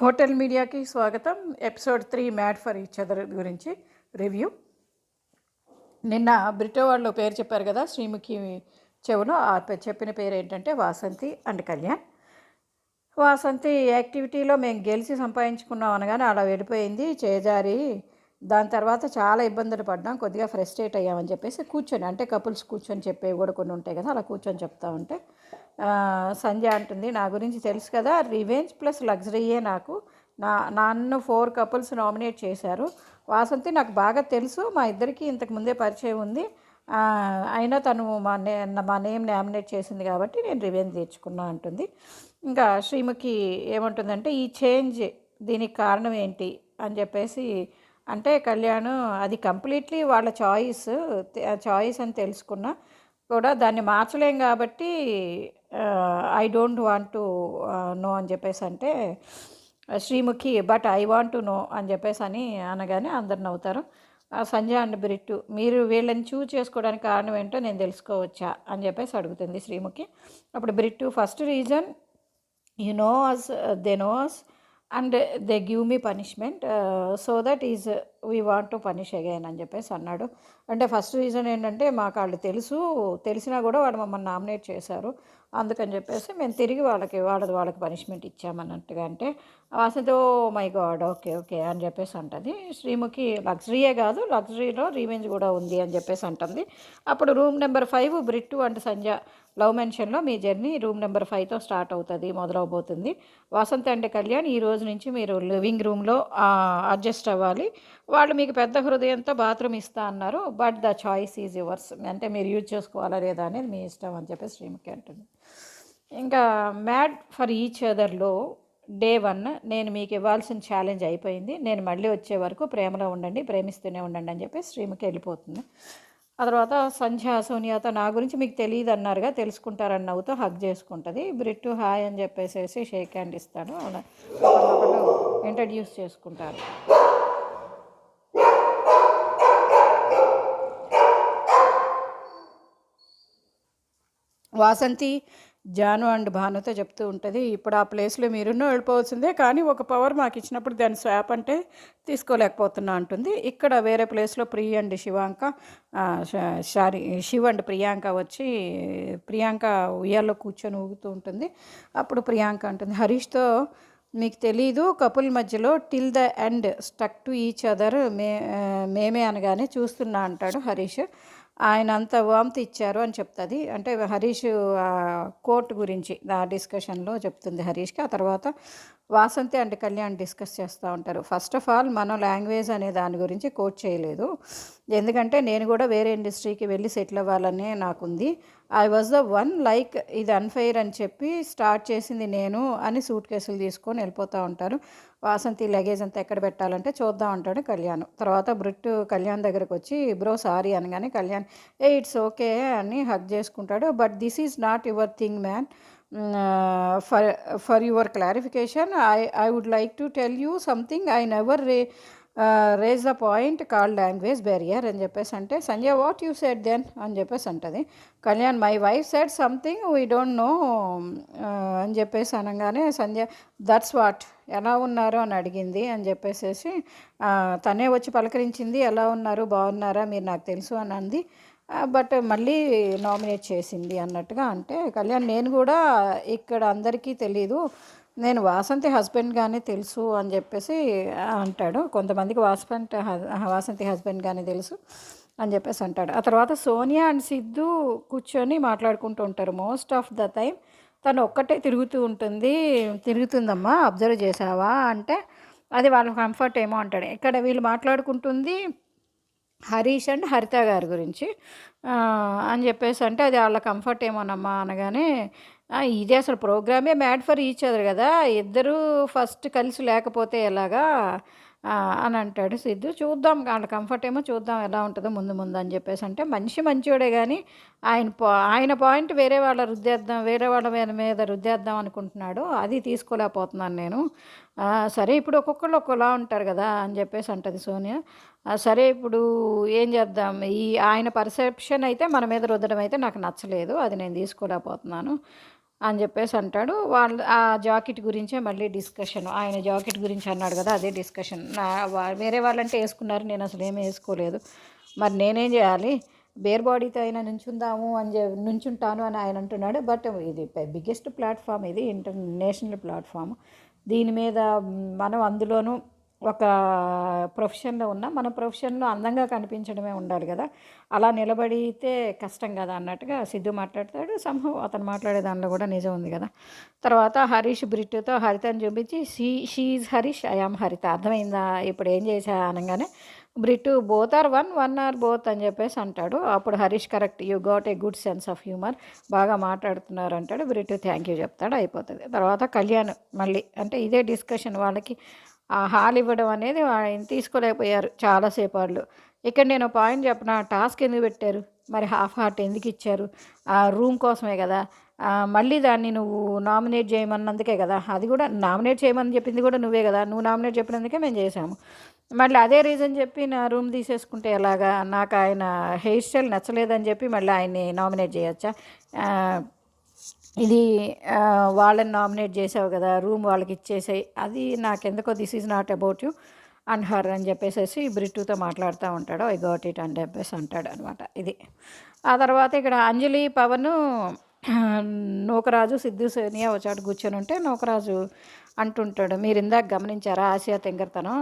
Hotel మీడియాకి స్వాగతం. Episode 3 mad for each other గురించి రివ్యూ. నిన్న బ్రిటో వాళ్ళు పేరు చెప్పారు కదా, శ్రీముఖి చెవులో చెప్పిన పేరు ఏంటంటే వాసంతి అండ్ కళ్యాణ్. వాసంతి యాక్టివిటీలో మేము గెలిచి సంపాదించుకున్నాం అనగానే అలా వెళ్ళిపోయింది చేజారి. దాని తర్వాత చాలా ఇబ్బందులు పడ్డాం, కొద్దిగా ఫ్రస్ట్రేట్ అయ్యామని చెప్పేసి కూర్చొని, అంటే కపుల్స్ కూర్చొని చెప్పేవి కూడా కొన్ని ఉంటాయి కదా, అలా కూర్చొని చెప్తా ఉంటే సంధ్య అంటుంది, నా గురించి తెలుసు కదా, రివెంజ్ ప్లస్ లగ్జరీయే నాకు. నన్ను 4 కపుల్స్ నామినేట్ చేశారు. వాసంతి నాకు బాగా తెలుసు, మా ఇద్దరికి ఇంతకు ముందే పరిచయం ఉంది. అయినా తను మా నేమ్ నామినేట్ చేసింది కాబట్టి నేను రివెంజ్ తీర్చుకున్నా అంటుంది. ఇంకా శ్రీముఖి ఏమంటుందంటే, ఈ చేంజ్ దీనికి కారణం ఏంటి అని చెప్పేసి అంటే, కళ్యాణ్ అది కంప్లీట్లీ వాళ్ళ చాయిస్ అని తెలుసుకున్నా కూడా దాన్ని మార్చలేం కాబట్టి I don't want to know అని చెప్పేసి అంటే Sreemukhi, but I want to know అని చెప్పేసి అని అనగానే అందరు నవ్వుతారు. సంజయ్ అండ్ బ్రిట్టు, మీరు వీళ్ళని చూజ్ చేసుకోవడానికి కారణం ఏంటో నేను తెలుసుకోవచ్చా అని చెప్పేసి అడుగుతుంది శ్రీముఖి. అప్పుడు Brittu, first reason you know us, they know us and they give me punishment, so that is we want to punish again అని చెప్పేసి అన్నాడు. అంటే ఫస్ట్ రీజన్ ఏంటంటే, మాకు వాళ్ళు తెలిసినా కూడా వాళ్ళు మమ్మల్ని నామినేట్ చేశారు, అందుకని చెప్పేసి మేము తిరిగి వాళ్ళకి పనిష్మెంట్ ఇచ్చామన్నట్టుగా. అంటే వాసంతో మై గాడ్, ఓకే ఓకే అని చెప్పేసి అంటుంది. శ్రీముఖి, లగ్జరీయే కాదు, లగ్జరీలో రివెంజ్ కూడా ఉంది అని చెప్పేసి అంటుంది. అప్పుడు room number 5 Brittu and Sanjay love మెన్షన్లో మీ జర్నీ రూమ్ నెంబర్ 5తో స్టార్ట్ అవుతుంది, మొదలవబోతుంది. వాసంతి అంటే కళ్యాణ్, ఈ రోజు నుంచి మీరు లివింగ్ రూమ్లో అడ్జస్ట్ అవ్వాలి. వాళ్ళు మీకు పెద్ద హృదయంతో బాత్రూమ్ ఇస్తా అన్నారు, but the choice is yours, అంటే మీరు యూజ్ చేసుకోవాలా లేదా అనేది మీ ఇష్టం అని చెప్పి శ్రీముఖి అంటుంది. ఇంకా మ్యాడ్ ఫర్ ఈచ్ అదర్లో డే 1 నేను మీకు ఇవ్వాల్సిన ఛాలెంజ్ అయిపోయింది, నేను మళ్ళీ వచ్చే వరకు ప్రేమలో ఉండండి, ప్రేమిస్తూనే ఉండండి అని చెప్పి శ్రీముఖి వెళ్ళిపోతుంది. ఆ తర్వాత సంధ్య సోనియాతో, నా గురించి మీకు తెలియదు అన్నారుగా, తెలుసుకుంటారని నవ్వుతో హగ్ చేసుకుంటుంది. బ్రిట్టు హాయ్ అని చెప్పేసి షేక్ హ్యాండ్ ఇస్తాడు, ఒకళ్ళు ఇంట్రడ్యూస్ చేసుకుంటారు. వాసంతి జాను అండ్ భానుతో చెప్తూ ఉంటుంది, ఇప్పుడు ఆ ప్లేస్లో మీరున్నో వెళ్ళిపోవాల్సిందే, కానీ ఒక పవర్ మాకు ఇచ్చినప్పుడు దాన్ని స్వాప్ అంటే తీసుకోలేకపోతున్నా అంటుంది. ఇక్కడ వేరే ప్లేస్లో శివ్ అండ్ ప్రియాంక వచ్చి ప్రియాంక ఉయ్యాల్లో కూర్చొని ఊగుతూ ఉంటుంది. అప్పుడు ప్రియాంక అంటుంది హరీష్తో, మీకు తెలీదు, కపుల్ మధ్యలో till the end stuck to each other మేమే అనగానే చూస్తున్నా అంటాడు హరీష్. ఆయన అంత వామ్తి ఇచ్చారు అని చెప్తుంది. అంటే హరీష్ కోర్టు గురించి ఆ డిస్కషన్లో చెప్తుంది హరీష్కి. ఆ తర్వాత వాసంతి అండ్ కళ్యాణ్ డిస్కస్ చేస్తూ ఉంటారు. ఫస్ట్ ఆఫ్ ఆల్ మనం లాంగ్వేజ్ అనే దాని గురించి కోట్ చేయలేదు, ఎందుకంటే నేను కూడా వేరే ఇండస్ట్రీకి వెళ్ళి సెటిల్ అవ్వాలనే నాకుంది. I was the one, like ఇది అన్ఫెయిర్ అని చెప్పి స్టార్ట్ చేసింది నేను అని సూట్ కేసులు తీసుకొని వెళ్ళిపోతూ ఉంటారు. వాసంతి లగేజ్ అంతా ఎక్కడ పెట్టాలంటే చూద్దాం అంటాడు కళ్యాణ్. తర్వాత బ్రిట్టు కళ్యాణ్ దగ్గరకు వచ్చి బ్రో సారీ అనగానే కళ్యాణ్ ఇట్స్ ఓకే అని హగ్ చేసుకుంటాడు. But this is not your thing man, for your clarification I would like to tell you something, I never raise the point called language barrier అని చెప్పేసి అంటే Sanjay what you said then అని చెప్పేసి అంటుంది. Kalyan my wife said something we don't know అని చెప్పేసి అనగానే Sanjay that's what, ఎలా ఉన్నారు అని అడిగింది అని చెప్పేసి తనే వచ్చి పలకరించింది, ఎలా ఉన్నారు బాగున్నారా మీరు నాకు తెలుసు అని అంది, బట్ మళ్ళీ నామినేట్ చేసింది అన్నట్టుగా. అంటే కళ్యాణ్, నేను కూడా ఇక్కడ అందరికీ తెలీదు, నేను వాసంతి హస్బెండ్గానే తెలుసు అని చెప్పేసి అంటాడు. కొంతమందికి వాసంతి హస్బెండ్గానే తెలుసు అని చెప్పేసి అంటాడు. ఆ తర్వాత సోనియా అండ్ సిద్ధు కూర్చొని మాట్లాడుకుంటూ ఉంటారు. మోస్ట్ ఆఫ్ ద టైం తను ఒక్కటే తిరుగుతుందమ్మా, అబ్జర్వ్ చేసావా అంటే అది వాళ్ళ కంఫర్ట్ ఏమో అంటాడు. ఇక్కడ వీళ్ళు మాట్లాడుకుంటుంది హరీష్ అండ్ హరిత గారి గురించి అని చెప్పేసి అంటే అది వాళ్ళ కంఫర్ట్ ఏమోనమ్మా అనగానే, ఇది అసలు ప్రోగ్రామే మ్యాడ్ ఫర్ ఈచ్ అదర్ కదా, ఇద్దరు ఫస్ట్ కలిసి లేకపోతే ఎలాగా అని అంటాడు సిద్ధు. చూద్దాం వాళ్ళ కంఫర్ట్ ఏమో, చూద్దాం ఎలా ఉంటుందో ముందు అని చెప్పేసి అంటే మంచివాడే కానీ ఆయన పాయింట్ వేరే వాళ్ళ మీద రుద్దేద్దాం అనుకుంటున్నాడు, అది తీసుకోలేకపోతున్నాను నేను. సరే ఇప్పుడు ఒక్కొక్కళ్ళు ఒక్కోలా ఉంటారు కదా అని చెప్పేసి అంటుంది సోనియా. సరే ఇప్పుడు ఏం చేద్దాం, ఆయన పర్సెప్షన్ అయితే మన మీద రుద్దడం అయితే నాకు నచ్చలేదు, అది నేను తీసుకోలేకపోతున్నాను. అని చెప్పేసి అంటాడు. వాళ్ళు ఆ జాకెట్ గురించే మళ్ళీ డిస్కషన్. ఆయన జాకెట్ గురించి అన్నాడు కదా, అదే డిస్కషన్. వేరే వాళ్ళంటే వేసుకున్నారు, నేను అసలు ఏమీ వేసుకోలేదు, మరి నేనేం చేయాలి, బేర్ బాడీతో అయినా నుంచుందాము నుంచుంటాను అని ఆయన అంటున్నాడు. బట్ ఇది బిగ్గెస్ట్ ప్లాట్ఫామ్, ఇది ఇంటర్నేషనల్ ప్లాట్ఫామ్. దీని మీద మనం అందులోనూ ఒక ప్రొఫెషన్లో ఉన్న మన ప్రొఫెషన్లో అందంగా కనిపించడమే ఉండాలి కదా, అలా నిలబడితే కష్టం కదా అన్నట్టుగా సిద్ధు మాట్లాడతాడు. సంహవ్ అతను మాట్లాడే దానిలో కూడా నిజం ఉంది కదా. తర్వాత హరీష్ బ్రిట్టుతో హరితని చూపించి షీఈ్ హరీష్, ఐఆమ్ హరిత, అర్థమైందా ఇప్పుడు ఏం చేశా అనగానే Brittu both or one or both అని చెప్పేసి అంటాడు. అప్పుడు Harish correct, you got a good sense of humour, బాగా మాట్లాడుతున్నారు అంటాడు. బ్రిట్టు థ్యాంక్ యూ చెప్తాడు, అయిపోతుంది. తర్వాత కళ్యాణ్ మళ్ళీ అంటే ఇదే డిస్కషన్. వాళ్ళకి ఆ హాల్ ఇవ్వడం అనేది ఆయన తీసుకోలేకపోయారు చాలాసేపు వాళ్ళు. ఇక్కడ నేను పాయింట్ చెప్పిన, టాస్క్ ఎందుకు పెట్టారు, మరి హాఫ్ హార్ట్ ఎందుకు ఇచ్చారు, ఆ రూమ్ కోసమే కదా. మళ్ళీ దాన్ని నువ్వు నామినేట్ చేయమన్నందుకే కదా, అది కూడా నామినేట్ చేయమని చెప్పింది కూడా నువ్వే కదా, నువ్వు నామినేట్ చెప్పినందుకే మేము చేసాము. మళ్ళీ అదే రీజన్ చెప్పి నా రూమ్ తీసేసుకుంటే ఎలాగా, నాకు ఆయన హెయిర్ స్టైల్ నచ్చలేదని చెప్పి మళ్ళీ ఆయన్ని నామినేట్ చేయొచ్చా, ఇది వాళ్ళని నామినేట్ చేసావు కదా, రూమ్ వాళ్ళకి ఇచ్చేసాయి, అది నాకెందుకో this is not about you and her అని చెప్పేసి బ్రిట్టుతో మాట్లాడుతూ ఉంటాడు. ఐ గాట్ ఇట్ అని చెప్పేసి అంటాడు అనమాట. ఇది ఆ తర్వాత ఇక్కడ అంజలి పవన్ నూకరాజు సిద్ధు సోనియా వచ్చాడు కూర్చొని ఉంటే నూకరాజు అంటుంటాడు, మీరు ఇందాక గమనించారా ఆసియా తెంగరతనం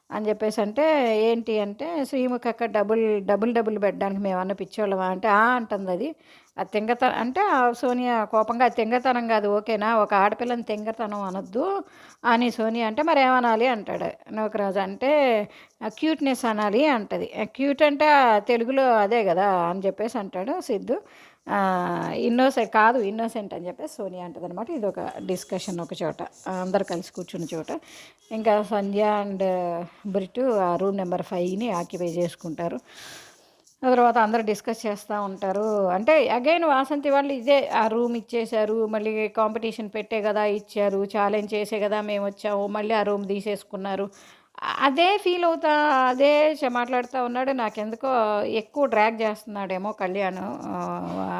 అని చెప్పేసి అంటే, ఏంటి అంటే శ్రీముఖి అక్క డబుల్ పెట్టడానికి మేమన్నా పిచ్చోళ్ళమా అంటే అంటుంది అది తెంగతనం అంటే సోనియా కోపంగా, తెంగతనం కాదు ఓకేనా, ఒక ఆడపిల్లని తెంగతనం అనొద్దు అని సోనియా అంటే మరి ఏమనాలి అంటాడు నూకరాజు. అంటే క్యూట్నెస్ అనాలి అంటది. క్యూట్ అంటే తెలుగులో అదే కదా అని చెప్పేసి అంటాడు సిద్ధు. ఇన్నోసెంట్ అని చెప్పేసి సోనియా అంటది అనమాట. ఇది ఒక డిస్కషన్ ఒక చోట, అందరు కలిసి కూర్చున్న చోట. ఇంకా సంధ్య అండ్ బ్రిట్టు ఆ రూమ్ నెంబర్ 5ని ఆక్యుపై చేసుకుంటారు. ఆ తర్వాత అందరూ డిస్కస్ చేస్తూ ఉంటారు. అంటే అగైన్ వాసంతి వాళ్ళు ఇదే, ఆ రూమ్ ఇచ్చేశారు, మళ్ళీ కాంపిటీషన్ పెట్టే కదా ఇచ్చారు, ఛాలెంజ్ చేసే కదా మేము వచ్చాము, మళ్ళీ ఆ రూమ్ తీసేసుకున్నారు, అదే ఫీల్ అవుతా, అదే మాట్లాడుతూ ఉన్నాడు. నాకెందుకో ఎక్కువ డ్రాగ్ చేస్తున్నాడేమో కళ్యాణ్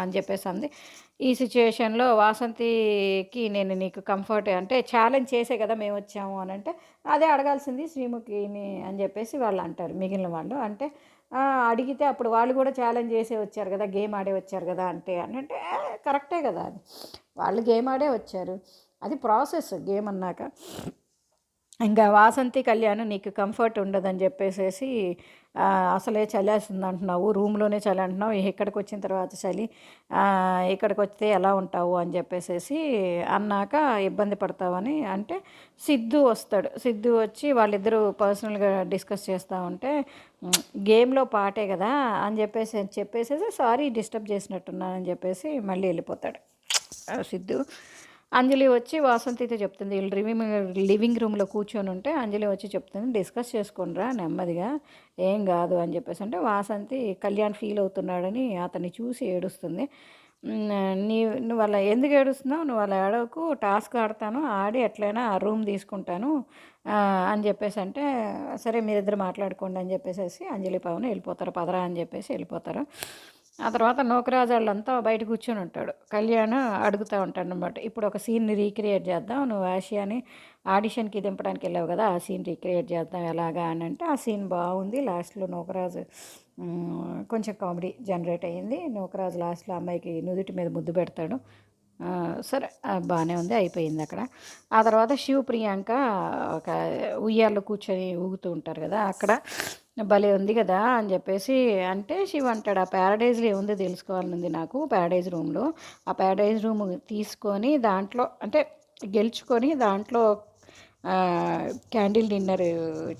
అని చెప్పేసి అంది. ఈ సిచ్యువేషన్లో వాసంతికి నేను నీకు కంఫర్ట్ అంటే ఛాలెంజ్ చేసే కదా మేము వచ్చాము అని అంటే, అదే అడగాల్సింది శ్రీముఖిని అని చెప్పేసి వాళ్ళు అంటారు మిగిలిన వాళ్ళు. అంటే అడిగితే అప్పుడు వాళ్ళు కూడా ఛాలెంజ్ చేసే వచ్చారు కదా, గేమ్ ఆడే వచ్చారు కదా అంటే కరెక్టే కదా, అది వాళ్ళు గేమ్ ఆడే వచ్చారు, అది ప్రాసెస్ గేమ్ అన్నాక. ఇంకా వాసంతి కళ్యాణ్ నీకు కంఫర్ట్ ఉండదని చెప్పేసేసి అసలే చలేస్తుంది అంటున్నావు, రూమ్లోనే చలి అంటున్నావు, ఇక్కడికి వచ్చిన తర్వాత చలి, ఇక్కడికి వస్తే ఎలా ఉంటావు అని చెప్పేసేసి అన్నాక ఇబ్బంది పడతావని అంటే సిద్ధు వస్తాడు. సిద్ధు వచ్చి వాళ్ళిద్దరూ పర్సనల్గా డిస్కస్ చేస్తూ ఉంటే గేమ్లో పాటే కదా అని చెప్పేసేసి సారీ డిస్టర్బ్ చేసినట్టున్నానని చెప్పేసి మళ్ళీ వెళ్ళిపోతాడు సిద్ధు. అంజలి వచ్చి వాసంతితో చెప్తుంది, వీళ్ళు లివింగ్ రూమ్లో కూర్చొని ఉంటే అంజలి వచ్చి చెప్తుంది, డిస్కస్ చేసుకునిరా నెమ్మదిగా, ఏం కాదు అని చెప్పేసి అంటే వాసంతి కళ్యాణ్ ఫీల్ అవుతున్నాడని అతన్ని చూసి ఏడుస్తుంది. నువ్వు అలా ఎందుకు ఏడుస్తున్నావు, నువ్వు అలా ఏడవకు, టాస్క్ ఆడతాను, ఆడి ఎట్లయినా ఆ రూమ్ తీసుకుంటాను అని చెప్పేసి అంటే, సరే మీరిద్దరు మాట్లాడుకోండి అని చెప్పేసి అంజలి పవన్ వెళ్ళిపోతారు, పదరా అని చెప్పేసి వెళ్ళిపోతారు. ఆ తర్వాత నూకరాజు వాళ్ళంతా బయట కూర్చొని ఉంటాడు. కళ్యాణ్ అడుగుతూ ఉంటాడు అనమాట, ఇప్పుడు ఒక సీన్ని రీక్రియేట్ చేద్దాం, నువ్వు ఆసియాని ఆడిషన్కి దింపడానికి వెళ్ళావు కదా, ఆ సీన్ రీక్రియేట్ చేద్దాం ఎలాగా అని అంటే, ఆ సీన్ బాగుంది, లాస్ట్లో నూకరాజు కొంచెం కామెడీ జనరేట్ అయ్యింది. నూకరాజు లాస్ట్లో అమ్మాయికి నుదుటి మీద ముద్దు పెడతాడు, సరే బాగానే ఉంది, అయిపోయింది అక్కడ. ఆ తర్వాత శివ్ ప్రియాంక ఒక ఉయ్యాల్లో కూర్చొని ఊగుతూ ఉంటారు కదా, అక్కడ భలే ఉంది కదా అని చెప్పేసి అంటే శివ్ అంటాడు, ఆ ప్యారడైజ్లో ఏముందో తెలుసుకోవాలనుంది నాకు, ప్యారడైజ్ రూమ్లో, ఆ ప్యారడైజ్ రూమ్ తీసుకొని దాంట్లో అంటే గెలుచుకొని దాంట్లో క్యాండిల్ డిన్నర్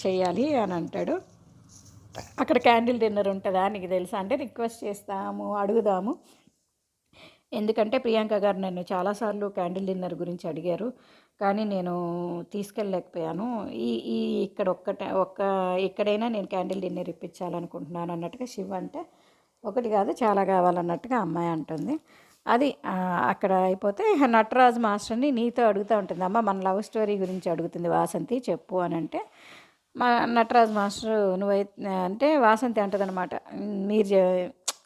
చేయాలి అని అంటాడు. అక్కడ క్యాండిల్ డిన్నర్ ఉంటుందా నీకు తెలుసా అంటే, రిక్వెస్ట్ చేస్తాము, అడుగుదాము, ఎందుకంటే ప్రియాంక గారు నన్ను చాలాసార్లు క్యాండిల్ డిన్నర్ గురించి అడిగారు, కానీ నేను తీసుకెళ్ళలేకపోయాను, ఈ ఈ ఇక్కడ ఇక్కడైనా నేను క్యాండిల్ డిన్నర్ ఇప్పించాలనుకుంటున్నాను అన్నట్టుగా శివ్ అంటే, ఒకటి కాదు చాలా కావాలన్నట్టుగా అమ్మాయి అంటుంది. అది అక్కడ అయిపోతే నటరాజ్ మాస్టర్ని నీతో అడుగుతూ ఉంటుంది, అమ్మ మన లవ్ స్టోరీ గురించి అడుగుతుంది వాసంతి, చెప్పు అని అంటే మా నటరాజ్ మాస్టర్ నువ్వైతే అంటే వాసంతి అంటదనమాట,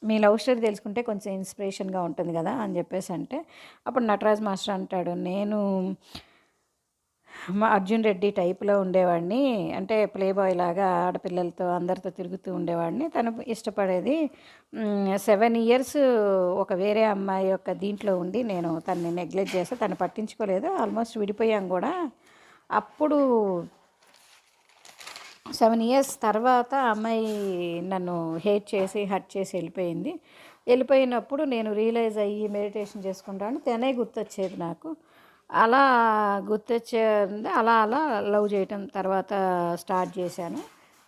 మీ లవ్ స్టోరీ తెలుసుకుంటే కొంచెం ఇన్స్పిరేషన్గా ఉంటుంది కదా అని చెప్పేసి అంటే, అప్పుడు నటరాజ్ మాస్టర్ అంటాడు, నేను మా అర్జున్ రెడ్డి టైప్లో ఉండేవాడిని, అంటే ప్లే బాయ్ లాగా ఆడపిల్లలతో అందరితో తిరుగుతూ ఉండేవాడిని. తను ఇష్టపడేది 7 ఇయర్స్ ఒక వేరే అమ్మాయి యొక్క దీంట్లో ఉండి నేను తనని నెగ్లెక్ట్ చేస్తే తను పట్టించుకోలేదు. ఆల్మోస్ట్ విడిపోయాం కూడా. అప్పుడు 7 ఇయర్స్ తర్వాత అమ్మాయి నన్ను హేట్ చేసి హర్ట్ చేసి వెళ్ళిపోయింది. వెళ్ళిపోయినప్పుడు నేను రియలైజ్ అయ్యి మెడిటేషన్ చేసుకుంటాను, తనే గుర్తొచ్చేది నాకు. అలా గుర్తొచ్చేది, అలా అలా లవ్ చేయటం తర్వాత స్టార్ట్ చేశాను.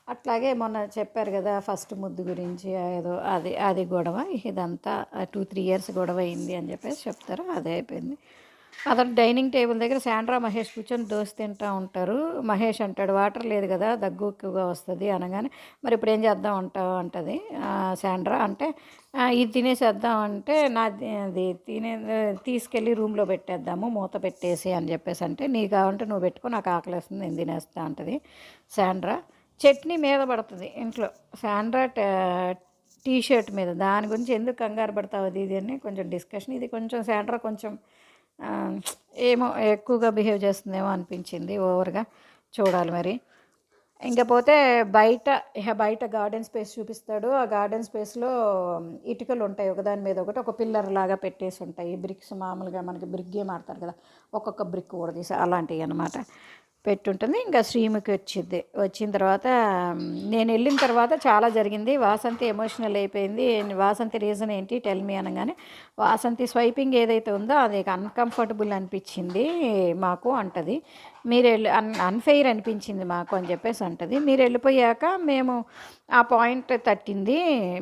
అట్లాగే మొన్న చెప్పారు కదా ఫస్ట్ ముద్దు గురించి, ఏదో అది అది గొడవ, ఇదంతా 2-3 ఇయర్స్ గొడవ అయింది అని చెప్పేసి చెప్తారు. అదే అయిపోయింది. అతను డైనింగ్ టేబుల్ దగ్గర శాండ్రా మహేష్ కూర్చొని దోశ తింటూ ఉంటారు. మహేష్ అంటాడు, వాటర్ లేదు కదా, దగ్గు ఎక్కువగా వస్తుంది అనగానే, మరి ఇప్పుడు ఏం చేద్దాం అంటావు అంటది శాండ్రా. అంటే ఇది తినేసేద్దాం అంటే, అది తీసుకెళ్ళి రూమ్లో పెట్టేద్దాము మూత పెట్టేసి అని చెప్పేసి అంటే, నీకు కావాలంటే నువ్వు పెట్టుకో, నాకు ఆకలేస్తుంది, నేను తినేస్తా అంటది శాండ్రా. చట్నీ మీద పడుతుంది ఇంట్లో శాండ్రా టీ షర్ట్ మీద. దాని గురించి ఎందుకు కంగారు పడతావు అది ఇది అని కొంచెం డిస్కషన్. ఇది కొంచెం శాండ్రా కొంచెం ఆ, ఏమో ఎక్కువగా బిహేవ్ చేస్తుందేమో అనిపించింది, ఓవర్గా. చూడాలి మరి. ఇంకా పోతే బయట గార్డెన్ స్పేస్ చూపిస్తాడు. ఆ గార్డెన్ స్పేస్లో ఇటుకలు ఉంటాయి, ఒకదాని మీద ఒకటి, ఒక పిల్లర్ లాగా పెట్టేసి ఉంటాయి. బ్రిక్స్ మామూలుగా మనకి బ్రిక్ గేమ్ ఆడతారు కదా, ఒక్కొక్క బ్రిక్ కూడా తీసి అలాంటివి అనమాట పెట్టుంటుంది. ఇంకా శ్రీముఖి వచ్చిన తర్వాత నేను వెళ్ళిన తర్వాత చాలా జరిగింది. వాసంతి ఎమోషనల్ అయిపోయింది. వాసంతి రీజన్ ఏంటి టెల్ మీ అనగానే, వాసంతి స్వైపింగ్ ఏదైతే ఉందో అది అన్కంఫర్టబుల్ అనిపించింది మాకు అంటది. మీరు అన్ఫెయిర్ అనిపించింది మాకు అని చెప్పేసి అంటది. మీరు వెళ్ళిపోయాక మేము ఆ పాయింట్ తట్టింది,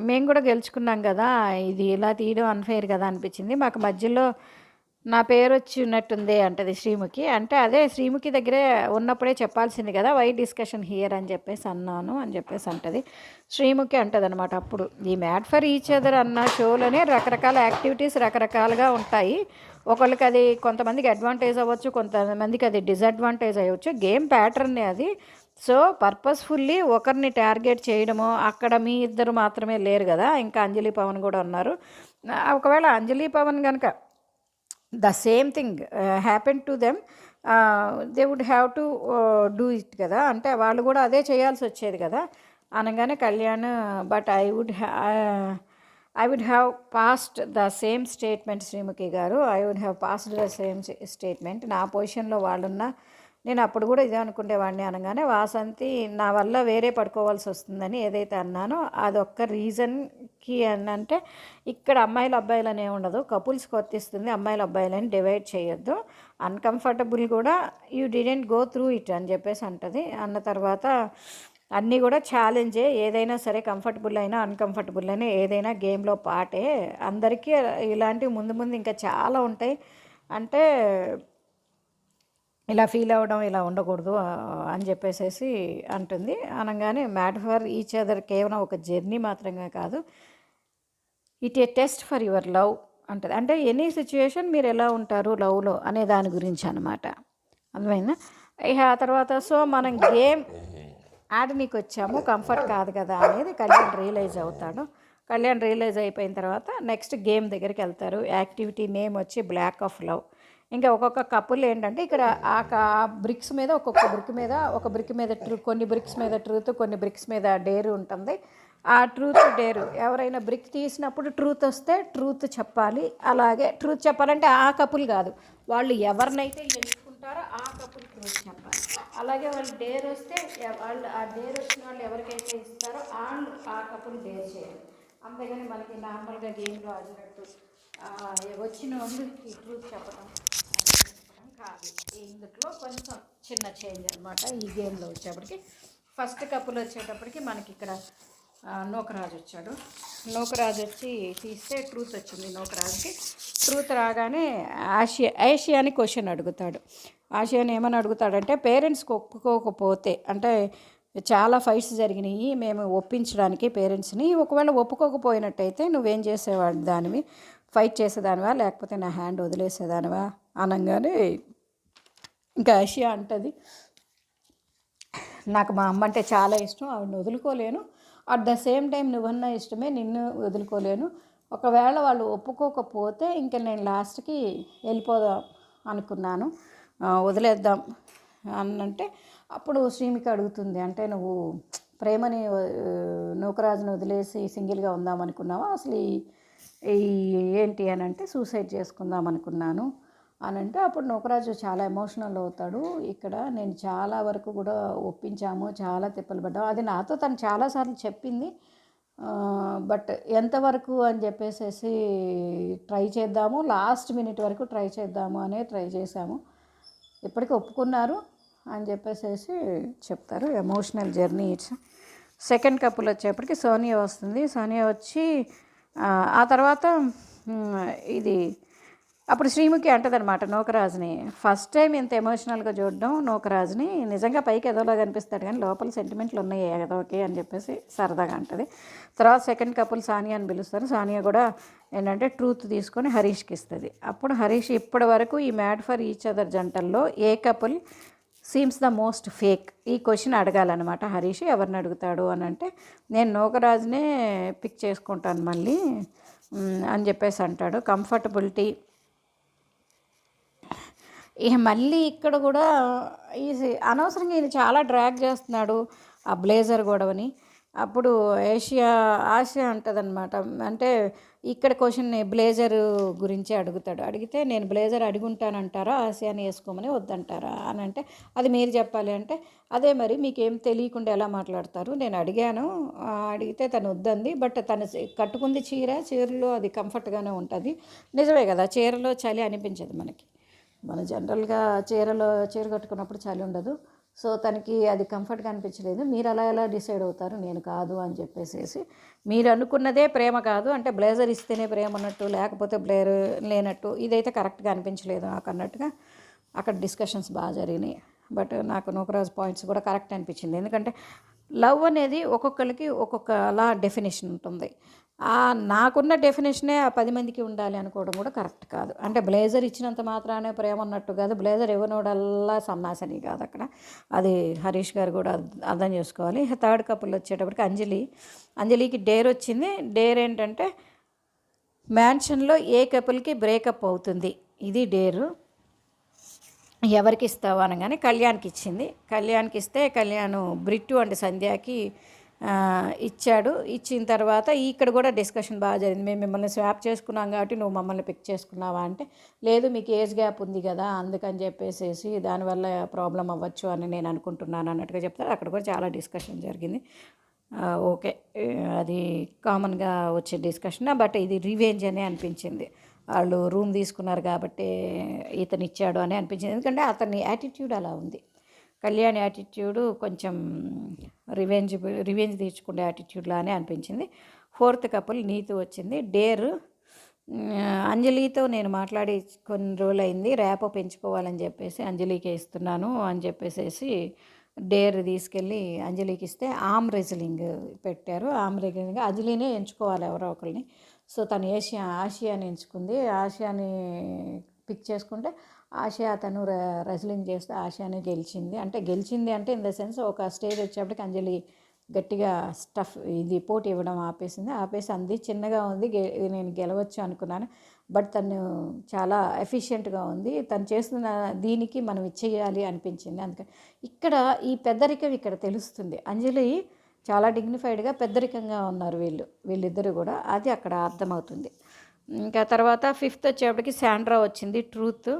మేము కూడా గెలుచుకున్నాం కదా, ఇది ఇలా తీయడం అన్ఫెయిర్ కదా అనిపించింది మాకు, మధ్యలో నా పేరు వచ్చి ఉన్నట్టుంది అంటది శ్రీముఖి. అంటే అదే శ్రీముఖి దగ్గరే ఉన్నప్పుడే చెప్పాల్సింది కదా, వై డిస్కషన్ హియర్ అని చెప్పేసి అన్నాను అని చెప్పేసి అంటది. శ్రీముఖి అంటది అనమాట, అప్పుడు ఈ మ్యాడ్ ఫర్ ఈచ్ అదర్ అన్న షోలోనే రకరకాల యాక్టివిటీస్ రకరకాలుగా ఉంటాయి. ఒకళ్ళకి అది కొంతమందికి అడ్వాంటేజ్ అవ్వచ్చు, కొంతమందికి అది డిసడ్వాంటేజ్ అవ్వచ్చు. గేమ్ ప్యాటర్నే అది. సో పర్పస్ఫుల్లీ ఒకరిని టార్గెట్ చేయడము, అక్కడ మీ ఇద్దరు మాత్రమే లేరు కదా, ఇంకా అంజలి పవన్ కూడా ఉన్నారు. ఒకవేళ అంజలి పవన్ కనుక the same thing happen to them, they would have to do it కదా, అంటే వాళ్ళు కూడా అదే చేయాల్సి వచ్చేది కదా అనగానే Kalyan, but I would have passed the same statement Sreemukhi గారు, I would have passed the same statement. నా పొజిషన్లో వాళ్ళున్నా నేను అప్పుడు కూడా ఇదే అనుకునేవాడిని అనగానే, వాసంతి నా వల్ల వేరే పడుకోవాల్సి వస్తుందని ఏదైతే అన్నానో అదొక్క రీజన్కి అని అంటే, ఇక్కడ అమ్మాయిలు అబ్బాయిలు అనే ఉండదు, కపుల్స్కి వర్తిస్తుంది, అమ్మాయిలు అబ్బాయిలని డివైడ్ చేయొద్దు, అన్కంఫర్టబుల్ కూడా you didn't go through it అని చెప్పేసి అంటది. అన్న తర్వాత అన్నీ కూడా ఛాలెంజే, ఏదైనా సరే కంఫర్టబుల్ అయినా అన్కంఫర్టబుల్ అయినా ఏదైనా గేమ్లో పాటే, అందరికీ ఇలాంటివి ముందు ముందు ఇంకా చాలా ఉంటాయి. అంటే ఇలా ఫీల్ అవ్వడం ఇలా ఉండకూడదు అని చెప్పేసి అంటుంది. అనగానే మ్యాడ్ ఫర్ ఈచ్ అదర్ కేవలం ఒక జర్నీ మాత్రమే కాదు, it A test for your love అంటది. అంటే ఎనీ సిచ్యుయేషన్ మీరు ఎలా ఉంటారు లవ్లో అనే దాని గురించి అనమాట. అర్థమైందా? ఇక ఆ తర్వాత సో మనం గేమ్ ఆడనీకి వచ్చాము, కంఫర్ట్ కాదు కదా అనేది కళ్యాణ్ రియలైజ్ అవుతాడు. కళ్యాణ్ రియలైజ్ అయిపోయిన తర్వాత నెక్స్ట్ గేమ్ దగ్గరికి వెళ్తారు. యాక్టివిటీ నేమ్ వచ్చి బ్లాక్ ఆఫ్ లవ్. ఇంకా ఒక్కొక్క కపుల్ ఏంటంటే ఇక్కడ బ్రిక్స్ మీద ఒక బ్రిక్ మీద కొన్ని బ్రిక్స్ మీద ట్రూత్, కొన్ని బ్రిక్స్ మీద డేరు ఉంటుంది. ఆ ట్రూత్ డేరు ఎవరైనా బ్రిక్ తీసినప్పుడు ట్రూత్ వస్తే ట్రూత్ చెప్పాలి. అలాగే ట్రూత్ చెప్పాలంటే ఆ కపుల్ కాదు, వాళ్ళు ఎవరినైతే ఎంచుకుంటారో ఆ కపుల్ ట్రూత్ చెప్పాలి. అలాగే వాళ్ళు డేర్ వస్తే వాళ్ళు ఆ డేర్ వచ్చిన వాళ్ళు ఎవరికైతే ఇస్తారో ఆ కపుల్ డేర్ చేయాలి. అంతేగాని మనకి నార్మల్గా గేమ్లో ఆడినట్టు వచ్చిన వాళ్ళు ఈ ట్రూత్ చెప్పడం కాదు. ఇందులో కొంచెం చిన్న చేంజ్ అనమాట ఈ గేమ్లో వచ్చేప్పటికి. ఫస్ట్ కప్పులు వచ్చేటప్పటికి మనకి ఇక్కడ నూకరాజు వచ్చాడు. నూకరాజు వచ్చి తీస్తే ట్రూత్ వచ్చింది నూకరాజుకి. ట్రూత్ రాగానే ఆసియాని క్వశ్చన్ అడుగుతాడు. ఆసియాని ఏమని అడుగుతాడంటే, పేరెంట్స్కి ఒప్పుకోకపోతే, అంటే చాలా ఫైట్స్ జరిగినాయి మేము ఒప్పించడానికి పేరెంట్స్ని, ఒకవేళ ఒప్పుకోకపోయినట్టయితే నువ్వేం చేసేవాడు దానివి, ఫైట్ చేసేదానివా లేకపోతే నా హ్యాండ్ వదిలేసేదానివా అనగానే ఇంకా ఆసియా అంటది, నాకు మా అమ్మ అంటే చాలా ఇష్టం, ఆవిడని వదులుకోలేను, అట్ ద సేమ్ టైం నువ్వన్నా ఇష్టమే, నిన్ను వదులుకోలేను. ఒకవేళ వాళ్ళు ఒప్పుకోకపోతే ఇంక నేను లాస్ట్కి వెళ్ళిపోదాం అనుకున్నాను, వదిలేద్దాం అనంటే అప్పుడు శ్రీమిక అడుగుతుంది, అంటే నువ్వు ప్రేమని నూకరాజుని వదిలేసి సింగిల్గా ఉందాం అనుకున్నావా, అసలు ఈ ఏంటి అని అంటే సూసైడ్ చేసుకుందాం అనుకున్నాను అని అంటే అప్పుడు నూకరాజు చాలా ఎమోషనల్ అవుతాడు. ఇక్కడ నేను చాలా వరకు కూడా ఒప్పించాము, చాలా తిప్పలు పడ్డాము, అది నాతో తను చాలాసార్లు చెప్పింది, బట్ ఎంతవరకు అని చెప్పేసి ట్రై చేద్దాము, లాస్ట్ మినిట్ వరకు ట్రై చేద్దాము అనే ట్రై చేశాము, ఇప్పటికీ ఒప్పుకున్నారు అని చెప్పేసి చెప్తారు. Emotional journey it's. Second couple వచ్చేప్పటికి సోనియా వస్తుంది. సోనియా వచ్చి ఆ తర్వాత ఇది అప్పుడు శ్రీముఖి అంటదనమాట నూకరాజుని, ఫస్ట్ టైం ఇంత ఎమోషనల్గా చూడడం నూకరాజుని, నిజంగా పైకి ఎదోలాగా అనిపిస్తాడు కానీ లోపల సెంటిమెంట్లు ఉన్నాయి ఎదోకి అని చెప్పేసి సరదాగా అంటది. తర్వాత సెకండ్ కపుల్ సానియా అని పిలుస్తారు. సానియా కూడా ఏంటంటే ట్రూత్ తీసుకొని హరీష్కి ఇస్తుంది. అప్పుడు హరీష్ ఇప్పటి వరకు ఈ మ్యాడ్ ఫర్ ఈచ్ అదర్ జంటల్లో a couple seems the most fake, ఈ క్వశ్చన్ అడగాలన్నమాట హరీష్. ఎవరిని అడుగుతాడు అని అంటే నేను నూకరాజునే పిక్ చేసుకుంటాను మళ్ళీ అని చెప్పేసి అంటాడు. కంఫర్టబిలిటీ ఇక మళ్ళీ ఇక్కడ కూడా ఈ అనవసరంగా ఈయన చాలా డ్రాగ్ చేస్తున్నాడు ఆ బ్లేజర్ గొడవని. అప్పుడు ఆసియా అంటదనమాట, అంటే ఇక్కడ క్వశ్చన్ బ్లేజర్ గురించి అడుగుతాడు. అడిగితే నేను బ్లేజర్ అడుగుంటానంటారా, ఆసియాని వేసుకోమని వద్దంటారా అని అంటే అది మీరు చెప్పాలి అంటే, అదే మరి మీకేం తెలియకుండా ఎలా మాట్లాడతారు, నేను అడిగాను, అడిగితే తను వద్దంది, బట్ తను కట్టుకుంది చీరలో అది కంఫర్ట్గానే ఉంటుంది. నిజమే కదా, చీరలో చలి అనిపించదు మనకి, మన జనరల్గా చీర కట్టుకున్నప్పుడు చలి ఉండదు. సో తనకి అది కంఫర్ట్గా అనిపించలేదు. మీరు అలా ఎలా డిసైడ్ అవుతారు, నేను కాదు అని చెప్పేసి, మీరు అనుకున్నదే ప్రేమ కాదు అంటే బ్లేజర్ ఇస్తేనే ప్రేమ అన్నట్టు, లేకపోతే బ్లేజర్ లేనట్టు, ఇదైతే కరెక్ట్గా అనిపించలేదు నాకు అన్నట్టుగా అక్కడ డిస్కషన్స్ బాగా జరిగినాయి. బట్ నాకు నూకరాజు పాయింట్స్ కూడా కరెక్ట్ అనిపించింది. ఎందుకంటే లవ్ అనేది ఒక్కొక్కరికి ఒక్కొక్కలా డెఫినేషన్ ఉంటుంది. నాకున్న డెఫినేషనే ఆ 10 మందికి ఉండాలి అనుకోవడం కూడా కరెక్ట్ కాదు. అంటే బ్లేజర్ ఇచ్చినంత మాత్రానే ప్రేమ అన్నట్టు కాదు, బ్లేజర్ ఇవ్వనోడల్లా సన్నాసని కాదు అక్కడ. అది హరీష్ గారు కూడా అర్థం చేసుకోవాలి. థర్డ్ కపుల్ వచ్చేటప్పటికి అంజలికి డేర్ వచ్చింది. డేర్ ఏంటంటే మ్యాన్షన్లో ఏ కపుల్కి బ్రేకప్ అవుతుంది, ఇది డేరు. ఎవరికి ఇస్తావు అనగానే కళ్యాణ్కి ఇచ్చింది. కళ్యాణ్కి ఇస్తే కళ్యాణ్ బ్రిట్టు అండ్ సంధ్యాకి ఇచ్చాడు. ఇచ్చిన తర్వాత ఇక్కడ కూడా డిస్కషన్ బాగా జరిగింది. మేము మిమ్మల్ని స్వాప్ చేసుకున్నాం కాబట్టి నువ్వు మమ్మల్ని పిక్ చేసుకున్నావా అంటే, లేదు మీకు ఏజ్ గ్యాప్ ఉంది కదా అందుకని చెప్పేసి దానివల్ల ప్రాబ్లం అవ్వచ్చు అని నేను అనుకుంటున్నాను అన్నట్టుగా చెప్తారు. అక్కడ కూడా చాలా డిస్కషన్ జరిగింది. ఓకే, అది కామన్గా వచ్చే డిస్కషన్, బట్ ఇది రివెంజ్ అనే అనిపించింది. వాళ్ళు రూమ్ తీసుకున్నారు కాబట్టి ఇతను ఇచ్చాడు అని అనిపించింది. ఎందుకంటే అతని యాటిట్యూడ్ అలా ఉంది. కళ్యాణ్ యాటిట్యూడు కొంచెం రివెంజ్ తీర్చుకునే యాటిట్యూడ్ లానే అనిపించింది. ఫోర్త్ కపుల్ నీతు వచ్చింది. డేర్ అంజలితో నేను మాట్లాడి కొన్ని రోజులు అయింది, ర్యాపో పెంచుకోవాలని చెప్పేసి అంజలికే ఇస్తున్నాను అని చెప్పేసి డేర్ తీసుకెళ్ళి అంజలికి ఇస్తే ఆమ్ రెజ్లింగ్ పెట్టారు. ఆమ్ రెజ్లింగ్ అంజలినే ఎంచుకోవాలి ఎవరో ఒకరిని. సో తను ఆసియాని ఎంచుకుంది. ఆసియాని పిక్ చేసుకుంటే ఆసియా తను రెజ్లింగ్ చేస్తే ఆసియానే గెలిచింది. అంటే ఇన్ ద సెన్స్ ఒక స్టేజ్ వచ్చేప్పటికి అంజలి గట్టిగా ఇది పోటీ ఇవ్వడం ఆపేసి అంది చిన్నగా ఉంది, నేను గెలవచ్చు అనుకున్నాను, బట్ తను చాలా ఎఫిషియెంట్గా ఉంది, తను చేస్తున్న దీనికి మనం ఇచ్చేయాలి అనిపించింది. అందుకని ఇక్కడ ఈ పెద్దరికం ఇక్కడ తెలుస్తుంది. అంజలి చాలా డిగ్నిఫైడ్గా పెద్దరికంగా ఉన్నారు వీళ్ళిద్దరూ కూడా, అది అక్కడ అర్థమవుతుంది. ఇంకా తర్వాత ఫిఫ్త్ వచ్చేప్పటికి శాండ్రా వచ్చింది. ట్రూత్,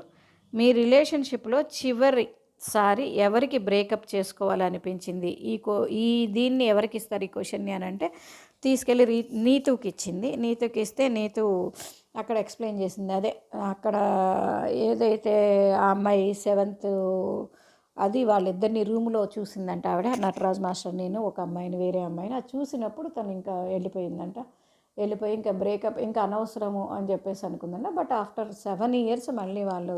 మీ రిలేషన్షిప్లో చివరిసారి ఎవరికి బ్రేకప్ చేసుకోవాలనిపించింది, దీన్ని ఎవరికి ఇస్తారు ఈ క్వశ్చన్ని అని అంటే తీసుకెళ్ళి నీతుకి ఇచ్చింది. నీతుకి ఇస్తే నీతు అక్కడ ఎక్స్ప్లెయిన్ చేసింది. అదే అక్కడ ఏదైతే ఆ అమ్మాయి 7th అది వాళ్ళిద్దరిని రూమ్లో చూసిందంట ఆవిడ, నటరాజ్ మాస్టర్ నేను ఒక అమ్మాయిని వేరే అమ్మాయిని, అది చూసినప్పుడు తను ఇంకా వెళ్ళిపోయి ఇంకా బ్రేకప్ ఇంకా అనవసరము అని చెప్పేసి అనుకుందంట. బట్ ఆఫ్టర్ 7 years మళ్ళీ వాళ్ళు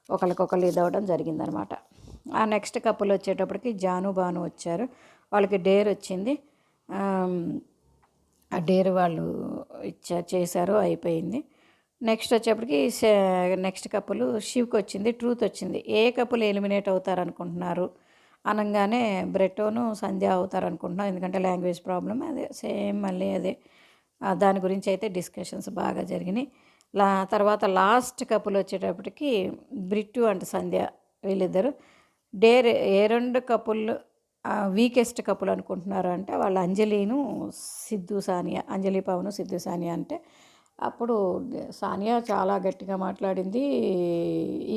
ఒకరికొకరు ఇదవడం జరిగిందనమాట. ఆ నెక్స్ట్ కపుల్ వచ్చేటప్పటికి జాను బాను వచ్చారు. వాళ్ళకి డేర్ వచ్చింది. ఆ డేర్ వాళ్ళు చేశారు, అయిపోయింది. నెక్స్ట్ వచ్చేప్పటికి నెక్స్ట్ కపుల్ శివ్కి వచ్చింది. ట్రూత్ వచ్చింది. ఏ కపుల్ ఎలిమినేట్ అవుతారు అనుకుంటున్నారు అనగానే బ్రెట్టోను సంధ్య అవుతారు అనుకుంటున్నాం, ఎందుకంటే లాంగ్వేజ్ ప్రాబ్లం అదే సేమ్ మళ్ళీ అదే. దాని గురించి అయితే డిస్కషన్స్ బాగా జరిగినాయి. తర్వాత లాస్ట్ కపుల్ వచ్చేటప్పటికి బ్రిట్టు అండ్ సంధ్య వీళ్ళిద్దరు ఏ రెండు కపుల్ వీకెస్ట్ కపుల్ అనుకుంటున్నారు అంటే వాళ్ళు అంజలిను సిద్ధు సానియా, అంజలి పవన్ సిద్ధు సానియా. అంటే అప్పుడు సానియా చాలా గట్టిగా మాట్లాడింది.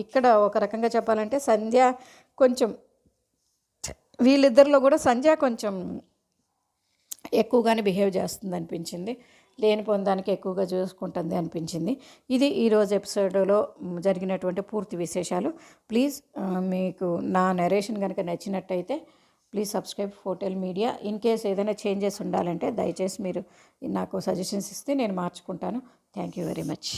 ఇక్కడ ఒక రకంగా చెప్పాలంటే సంధ్య కొంచెం, వీళ్ళిద్దరిలో కూడా సంధ్య కొంచెం ఎక్కువగానే బిహేవ్ చేస్తుంది అనిపించింది, లేనిపోని దానికి ఎక్కువగా చూసుకుంటుంది అనిపించింది. ఇది ఈరోజు ఎపిసోడ్లో జరిగినటువంటి పూర్తి విశేషాలు. ప్లీజ్ మీకు నా నరేషన్ కనుక నచ్చినట్టయితే please subscribe Photel media. In case ఏదైనా చేంజెస్ ఉండాలంటే దయచేసి మీరు నాకు సజెషన్స్ ఇస్తే నేను మార్చుకుంటాను. Thank you very much.